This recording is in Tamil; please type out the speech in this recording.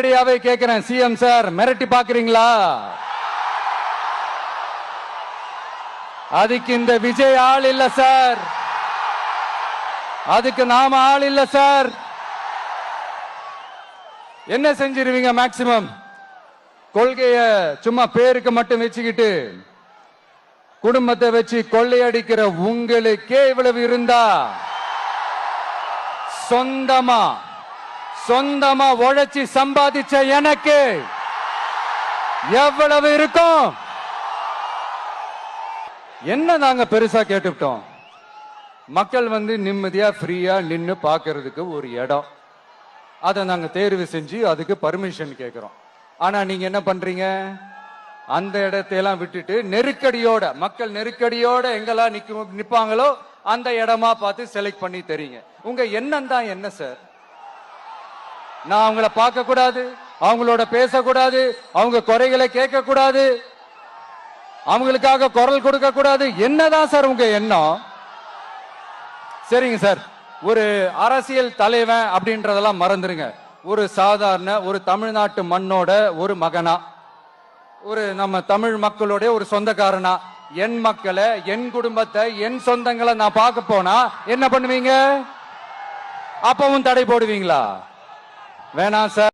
நேரடியாவே கேட்கிறேன், சிஎம் சார் மிரட்டி பாக்குறீங்களா? அதுக்கு இந்த விஜய் ஆள் இல்ல சார், அதுக்கு நாம ஆள் இல்ல சார். என்ன செஞ்சிருவீங்க? மேக்சிமம் கொள்கைய சும்மா பேருக்கு மட்டும் வச்சுக்கிட்டு குடும்பத்தை வச்சு கொள்ளையடிக்கிற உங்களுக்கே இவ்வளவு இருந்தா, சொந்தமா உழைச்சி சம்பாதிச்ச எனக்கு எவ்வளவு இருக்கும்? என்ன நாங்க பெருசா கேட்டுட்டோம்? மக்கள் நிம்மதியா ஃப்ரீயா நின்னு பாக்குறதுக்கு ஒரு இடம், அதை நாங்க தேர்வு செஞ்சு அதுக்கு பர்மிஷன் கேட்கிறோம். ஆனா நீங்க என்ன பண்றீங்க? அந்த இடத்தையெல்லாம் விட்டுட்டு நெருக்கடியோட, மக்கள் நெருக்கடியோட எங்கெல்லாம் நிப்பாங்களோ அந்த இடமா பார்த்து செலக்ட் பண்ணி தரீங்க. உங்க எண்ணம் தான் என்ன சார்? நான் அவங்கள பார்க்க கூடாது, அவங்களோட பேசக்கூடாது, அவங்க குறைகளை கேட்க கூடாது, அவங்களுக்காக குரல் கொடுக்க கூடாது, என்னதான் சார் உங்க எண்ணம்? சரிங்க சார், ஒரு அரசியல் தலைவன் அப்படின்றதெல்லாம் மறந்துருங்க. ஒரு சாதாரண ஒரு தமிழ்நாட்டு மண்ணோட ஒரு மகனா, ஒரு நம்ம தமிழ் மக்களுடைய ஒரு சொந்தக்காரனா, என் மக்களை, என் குடும்பத்தை, என் சொந்தங்களை நான் பார்க்க போனா என்ன பண்ணுவீங்க? அப்பவும் தடை போடுவீங்களா? வேணாம் சார்.